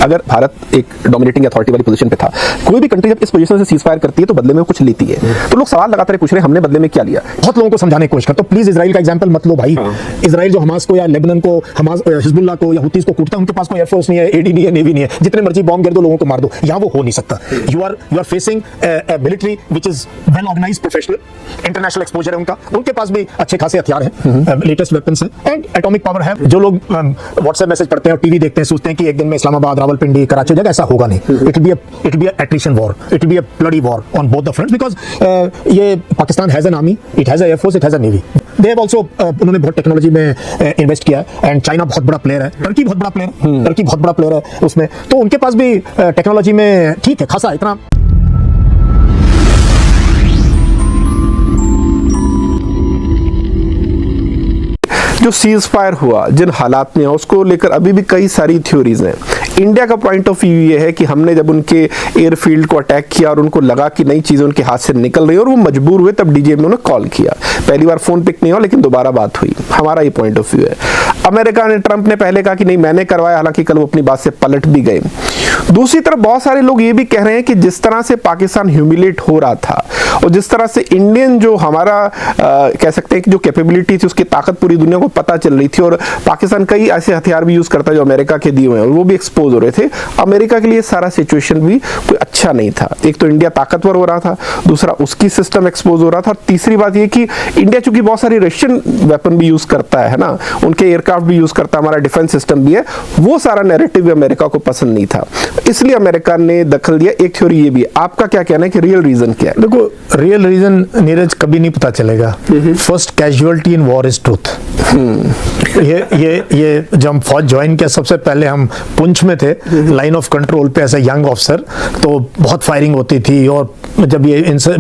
अगर भारत एक dominating authority वाली पोजीशन पे था, कोई भी कंट्री जब इस पोजीशन से सीज फायर करती है तो बदले में वो कुछ लेती है। तो लोग सवाल लगातार पूछ रहे हैं हमने बदले में क्या लिया। बहुत लोगों को समझाने की कोशिश करता हूं, प्लीज इजराइल का एग्जांपल मत लो भाई। इजराइल जो हमास को या लेबनान को, हमास हिजबुल्लाह को या हुतीस को कूटता है, उनके पास कोई एयरफोर्स नहीं है, एडी नहीं है, नेवी नहीं है, जितने मर्जी बॉम्ब गिर दो लोगों को मार दो, यहाँ वो हो नहीं सकता। You are facing military which is well organised, professional, international exposure है उनका, उनके पास भी अच्छे खासे हथियार हैं, लेटेस्ट वेपन्स हैं एंड एटॉमिक पावर है। जो लोग व्हाट्सएप मैसेज पढ़ते हैं और टीवी देखते हैं सोचते हैं कि एक दिन में इस्लामाबाद, रावलपिंडी, कराची हो जाएगा, ऐसा होगा नहीं। It will be a attrition war. It will be a bloody war on both the fronts because ये Pakistan has an army, it has a air force, it has a navy. They have also उन्होंने बहुत technology में invest किया है and China बहुत बड़ा player है, Turkey बहुत बड़ा प्लेयर है, टर्की बहुत बड़ा प्लेयर है उसमें, तो उनके पास भी टेक्नोलॉजी में ठीक है खासा इतना। जो सीज फायर हुआ, जिन हालात में उसको लेकर अभी भी कई सारी थ्योरीज हैं। इंडिया का पॉइंट ऑफ व्यू ये है कि हमने जब उनके एयरफील्ड को अटैक किया और उनको लगा कि नई चीजें उनके हाथ से निकल रही है और वो मजबूर हुए, तब डीजीएम ने उन्हें कॉल किया। पहली बार फोन पिक नहीं हुआ लेकिन दोबारा बात हुई। हमारा ये पॉइंट ऑफ व्यू है। अमेरिका ने, ट्रंप ने पहले कहा कि नहीं मैंने करवाया, हालांकि कल वो अपनी बात से पलट भी गए। दूसरी तरफ बहुत सारे लोग ये भी कह रहे हैं कि जिस तरह से पाकिस्तान ह्यूमिलेट हो रहा था और जिस तरह से इंडियन जो हमारा कह सकते हैं कि जो कैपेबिलिटी थी, उसकी ताकत पूरी दुनिया को पता चल रही थी और पाकिस्तान कई ऐसे हथियार भी यूज करता है जो अमेरिका के दिए हुए हैं और वो भी एक्सपोज हो रहे थे। अमेरिका के लिए सारा सिचुएशन भी कोई अच्छा नहीं था। एक तो इंडिया ताकतवर हो रहा था, दूसरा उसकी सिस्टम एक्सपोज हो रहा था और तीसरी बात ये कि इंडिया चूंकि बहुत सारी रशियन वेपन भी यूज करता है ना, उनके एयरक्राफ्ट भी यूज करता है, हमारा डिफेंस सिस्टम भी है, वो सारा नैरेटिव भी अमेरिका को पसंद नहीं था, इसलिए अमेरिका ने दखल दिया। एक थ्योरी ये भी है। आपका क्या कहना है कि रियल रीजन क्या है? देखो, रियल रीजन नीरज कभी नहीं पता चलेगा। First casualty in war is truth. ये जब हम फौज ज्वाइन किया, सबसे पहले हम पुंछ में थे, लाइन ऑफ कंट्रोल पे एज ए यंग ऑफिसर, तो बहुत फायरिंग होती थी। और जब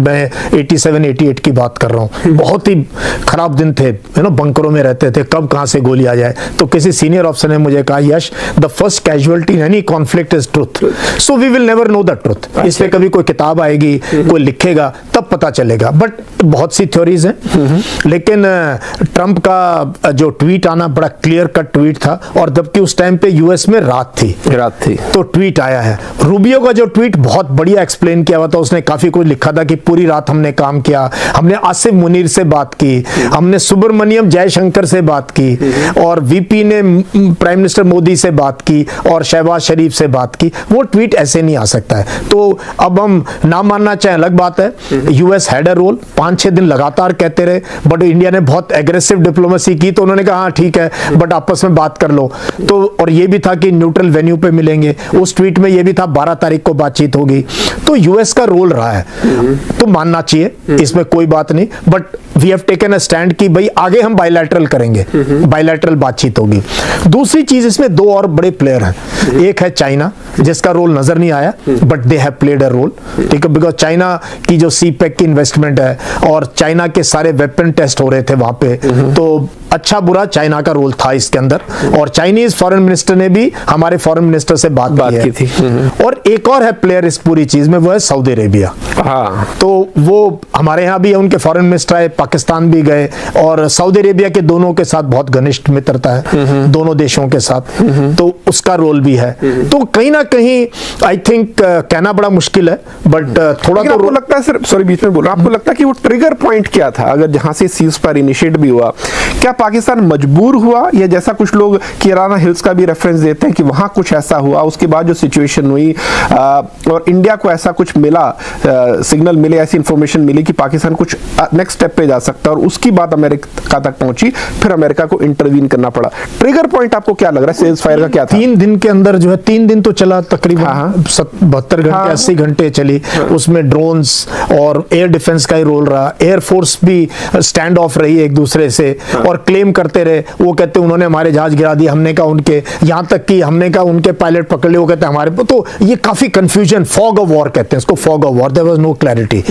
मैं 87-88 की बात कर रहा हूँ, बहुत ही खराब दिन थे, बंकरों में रहते थे, कब कहाँ से गोली आ जाए। तो किसी सीनियर ऑफिसर ने मुझे कहा, yes, the first casualty in any conflict is truth, so we will never know the truth. इस पे कभी कोई किताब आएगी, कोई लिखेगा, तब पता चलेगा। बट बहुत सी थ्योरीज हैं, लेकिन ट्रंप का जो ट्वीट आना बड़ा क्लियर कट ट्वीट था, और जबकि उस टाइम पे यूएस में रात थी तो ट्वीट आया है। रूबियो का जो ट्वीट बहुत बढ़िया एक्सप्लेन किया हुआ था, उसने काफी कुछ लिखा था कि पूरी रात हमने काम किया, हमने आसिफ मुनीर से बात की, हमने सुब्रमण्यम जयशंकर से बात की, और वीपी ने प्राइम मिनिस्टर मोदी से बात की, और शहबाज शरीफ से बात की। वो ट्वीट ऐसे नहीं आ सकता है। तो अब हम ना मानना चाहें अलग बात है, यूएस हैड अ रोल, 5-6 दिन लगातार कहते रहे, बट इंडिया ने बहुत एग्रेसिव डिप्लोमेसी की, तो उन्होंने कहा हाँ ठीक है, बट आपस में बात कर लो। तो और ये भी था कि न्यूट्रल वेन्यू पे मिलेंगे, उस ट्वीट में ये भी था 12 तारीख को बातचीत होगी। तो यूएस का रोल रहा है, तो मानना चाहिए, इसमें कोई बात नहीं। But we have taken a stand कि भाई आगे हम बायलैटरल करेंगे, बायलैटरल बातचीत होगी। दूसरी चीज, इसमें दो और बड़े प्लेयर हैं। एक है चाइना, जिसका रोल नजर नहीं आया, but they have played a role, ठीक है, बिकॉज चाइना की जो सीपेक की इन्वेस्टमेंट है और चाइना के सारे वेपन टेस्ट हो रहे थे वहां पे, तो अच्छा बुरा चाइना का रोल था इसके अंदर। और चाइनीज फॉरेन मिनिस्टर ने भी हमारे फॉरेन मिनिस्टर से बात की थी। और एक और है प्लेयर इस पूरी चीज में, वो है सऊदी अरेबिया। तो वो हमारे यहाँ भी है, उनके फॉरेन मिनिस्टर आए, पाकिस्तान भी गए, और सऊदी अरेबिया के दोनों के साथ बहुत घनिष्ठ मित्रता है, दोनों देशों के साथ, तो उसका रोल भी है। तो कहीं ना कहीं आई थिंक कहना बड़ा मुश्किल है, बट थोड़ा तो आपको लगता है, सिर्फ सॉरी बीच में बोल रहा हूं, आपको लगता है कि वो ट्रिगर पॉइंट क्या था, अगर जहां से सीज फायर इनिशिएट भी हुआ, क्या पाकिस्तान मजबूर हुआ, या जैसा कुछ लोग किराना हिल्स का भी रेफरेंस देते हैं कि वहां कुछ ऐसा हुआ, उसके बाद जो सिचुएशन हुई और इंडिया को ऐसा कुछ मिला, सिग्नल मिले, ऐसी इंफॉर्मेशन मिली कि पाकिस्तान कुछ नेक्स्ट स्टेप पे जा सकता है, और उसकी बात अमेरिका तक पहुंची, फिर अमेरिका को इंटरवीन करना पड़ा। ट्रिगर पॉइंट आपको क्या लग रहा है, सीज फायर का क्या था? 3 दिन के अंदर जो है, 3 दिन तो चला तकरीबन 72 घंटे 80 घंटे चली। उसमें ड्रोन्स और एयर डिफेंस का ही रोल रहा, एयरफोर्स भी स्टैंड ऑफ रही एक दूसरे से और क्लेम करते रहे। वो कहते उन्होंने हमारे जहाज गिरा दिया, हमने कहा उनके, यहां तक कि हमने कहा उनके पायलट पकड़ लिए, वो कहते हमारे। तो ये काफी कंफ्यूजन, फॉग ऑफ वॉर कहते हैं इसको, fog of war, there was no clarity.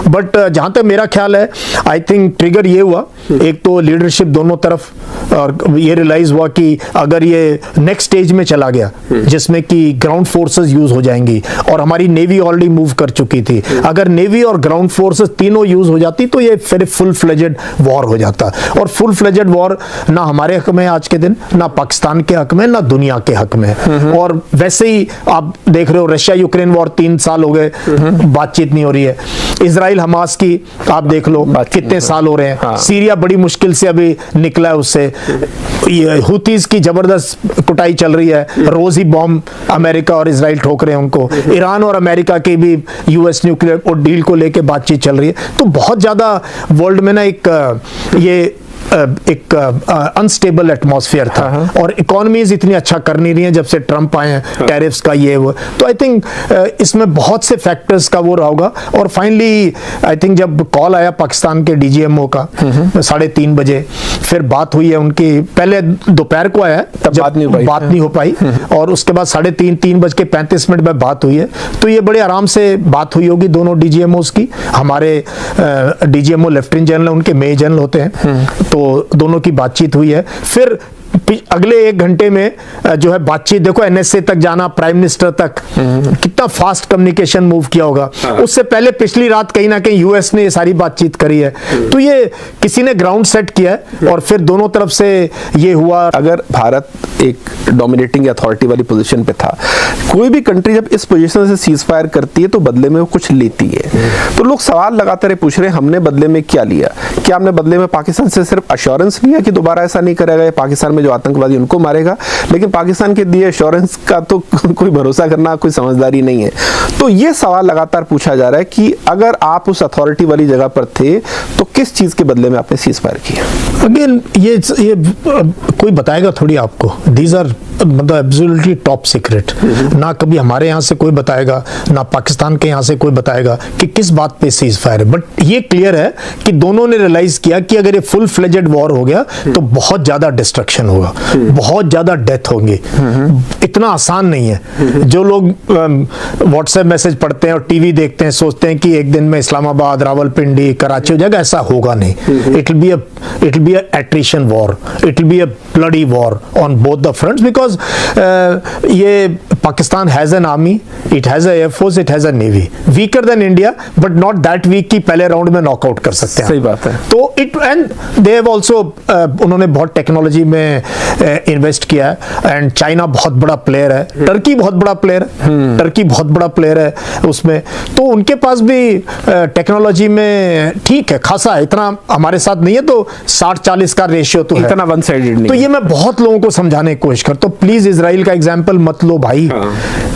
But जहां तक मेरा ख्याल है, आई थिंक ट्रिगर ये हुआ, एक तो लीडरशिप दोनों तरफ, और ये रियलाइज हुआ कि अगर ये नेक्स्ट स्टेज में चला गया, जिसमें कि ग्राउंड फोर्सेस यूज हो जाएंगी, और हमारी नेवी ऑलरेडी मूव कर चुकी थी, अगर नेवी और ग्राउंड फोर्सेस तीनों यूज हो जाती तो ये फिर फुल फ्लेजेड वॉर हो जाता। और फुल फ्लेजेड वॉर ना हमारे हक में है आज के दिन, ना पाकिस्तान के हक में, ना दुनिया के हक में है। और वैसे ही आप देख रहे हो रशिया यूक्रेन वॉर 3 साल हो गए, बातचीत नहीं हो रही है। इजराइल हमास की आप देख लो कितने साल हो रहे हैं। हाँ। सीरिया बड़ी मुश्किल से अभी निकला है उससे। हुतीज की जबरदस्त कुटाई चल रही है, रोज ही बॉम्ब अमेरिका और इजराइल ठोक रहे हैं उनको। ईरान और अमेरिका की भी यूएस न्यूक्लियर डील को लेके बातचीत चल रही है। तो बहुत ज्यादा वर्ल्ड में ना एक अनस्टेबल एटमॉस्फेयर था और इकोनॉमीज इतनी अच्छा कर नहीं रही हैं जब से ट्रंप आए हैं, टैरिफ्स का ये वो। तो आई थिंक इसमें बहुत से फैक्टर्स का वो रहा होगा। और फाइनली आई थिंक जब कॉल आया पाकिस्तान के डीजीएमओ का 3:30 बजे, फिर बात हुई है उनकी, पहले दोपहर को आया तब बात नहीं हो पाई और उसके बाद 3:35 में बात हुई है। तो ये बड़े आराम से बात हुई होगी दोनों डीजीएमओस की। हमारे डीजीएमओ लेफ्टिनेंट जनरल, उनके मेजर जनरल होते हैं, तो दोनों की बातचीत हुई है। फिर अगले 1 घंटे में जो है बातचीत, देखो एनएसए तक जाना, प्राइम मिनिस्टर तक, कितना फास्ट कम्युनिकेशन मूव किया होगा। उससे पहले पिछली रात कहीं ना कहीं यूएस ने ये सारी बातचीत करी है। तो ये किसी ने ग्राउंड सेट किया है और फिर दोनों तरफ से ये हुआ। अगर भारत एक डोमिनेटिंग अथॉरिटी वाली पोजीशन पे था, कोई भी कंट्री जब इस पोजीशन से सीज फायर करती है तो बदले में वो कुछ लेती है। तो लोग सवाल लगाते रहे, पूछ रहे हमने बदले में क्या लिया? क्या हमने बदले में पाकिस्तान से सिर्फ अश्योरेंस लिया कि दोबारा ऐसा नहीं करेगा, या पाकिस्तान में जो आतंकवादी उनको मारेगा? लेकिन पाकिस्तान के दिए एश्योरेंस का तो कोई भरोसा करना, कोई समझदारी नहीं है। तो ये सवाल लगातार पूछा जा रहा है कि अगर आप उस अथॉरिटी वाली जगह पर थे तो किस चीज के बदले में आपने सीज फायर किया? अगेन ये कोई बताएगा थोड़ी आपको। दीज आर मतलब एब्सोल्युटली टॉप सीक्रेट। ना कभी हमारे यहाँ से कोई बताएगा, ना पाकिस्तान के यहाँ से कोई बताएगा कि किस बात पे सीज फायर है। बट ये क्लियर है कि दोनों ने रियलाइज किया कि अगर ये फुल फ्लेजेड वॉर हो गया तो बहुत ज्यादा डिस्ट्रक्शन होगा, बहुत ज्यादा डेथ होंगी। इतना आसान नहीं है। जो लोग व्हाट्सएप मैसेज पढ़ते हैं और टीवी देखते हैं सोचते हैं कि एक दिन में इस्लामाबाद, रावलपिंडी, कराची हो जाएगा, ऐसा होगा नहीं। It will be a attrition war, it will be a bloody war on both the fronts, because ये Pakistan has an army, it has a air force, it has a navy, weaker than India but not that weak कि पहले round में knockout कर सकते हैं। सही बात है। तो it and they have also, उन्होंने बहुत टेक्नोलॉजी में इन्वेस्ट किया है एंड चाइना बहुत बड़ा प्लेयर है, टर्की बहुत बड़ा प्लेयर है, टर्की बहुत बड़ा प्लेयर है उसमें। तो उनके पास भी टेक्नोलॉजी में ठीक है, खासा है, इतना हमारे साथ नहीं है। तो 60-40 का रेशियो तो इतना वन साइडेड नहीं। तो ये मैं बहुत लोगों को समझाने की कोशिश करता हूं, प्लीज इजराइल का एग्जांपल मत लो भाई।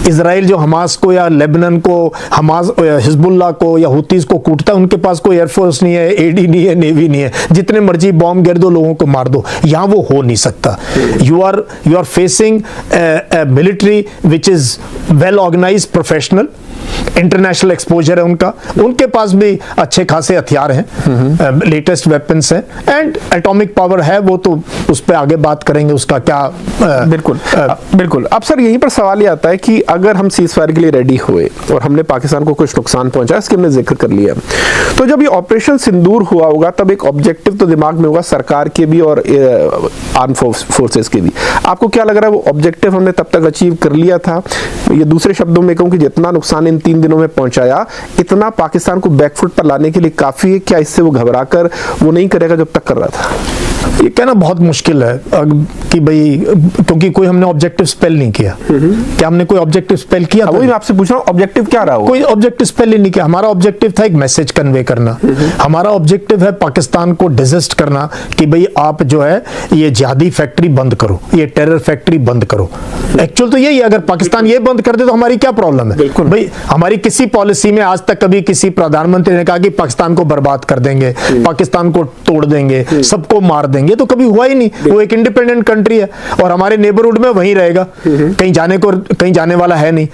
इजराइल जो हमास को या लेबनान को, हमास हिजबुल्लाह को या हुतीज को कूटता है, उनके पास कोई एयरफोर्स नहीं है, एडी नहीं है, नेवी नहीं है, जितने मर्जी बॉम्ब गिर दो, लोगों को मार दो, यहां वो हो नहीं सकता। You are facing military which is well organised, professional, international exposure है उनका, उनके पास भी अच्छे खासे हथियार हैं, लेटेस्ट वेपन्स हैं एंड एटॉमिक पावर है। वो तो उस पर आगे बात करेंगे उसका क्या। बिल्कुल बिल्कुल। अब सर यहीं पर सवाल ये आता है कि अगर हम सीज फायर के लिए रेडी हुए और हमने पाकिस्तान को कुछ नुकसान पहुंचा, इसके हमने जिक्र कर लिया, तो जब ये ऑपरेशन सिंदूर हुआ होगा तब एक ऑब्जेक्टिव तो दिमाग में होगा सरकार के भी और आर्म फोर्सेस के भी। आपको क्या लग रहा है वो ऑब्जेक्टिव हमने तब तक अचीव कर लिया था? ये दूसरे शब्दों में कहूं कि जितना नुकसान इन 3 दिनों में पहुंचाया, इतना पाकिस्तान को बैकफुट पर लाने के लिए काफी है? क्या इससे वो घबरा कर वो नहीं करेगा जब तक कर रहा था? ये कहना बहुत मुश्किल है कि भाई, क्योंकि कोई हमने ऑब्जेक्टिव स्पेल नहीं किया। क्या हमने कोई ऑब्जेक्टिव स्पेल किया? वही मैं आपसे पूछ रहा हूं, ऑब्जेक्टिव क्या रहा? कोई ऑब्जेक्टिव स्पेल ही नहीं किया। हमारा ऑब्जेक्टिव था एक मैसेज कन्वे करना। हमारा ऑब्जेक्टिव है पाकिस्तान को डिजिस्ट करना कि भाई आप जो है ये जिहादी फैक्ट्री बंद करो, ये टेरर फैक्ट्री बंद करो। एक्चुअल तो यही है, अगर पाकिस्तान ये बंद कर दे तो हमारी क्या प्रॉब्लम है? भाई हमारी किसी पॉलिसी में आज तक कभी किसी प्रधानमंत्री ने कहा कि पाकिस्तान को बर्बाद कर देंगे, पाकिस्तान को तोड़ देंगे, सबको मार देंगे? तो कभी हुआ ही नहीं। वो एक इंडिपेंडेंट कंट्री है और हमारे नेबरहुड में वहीं रहेगा, कहीं जाने वाला है नहीं।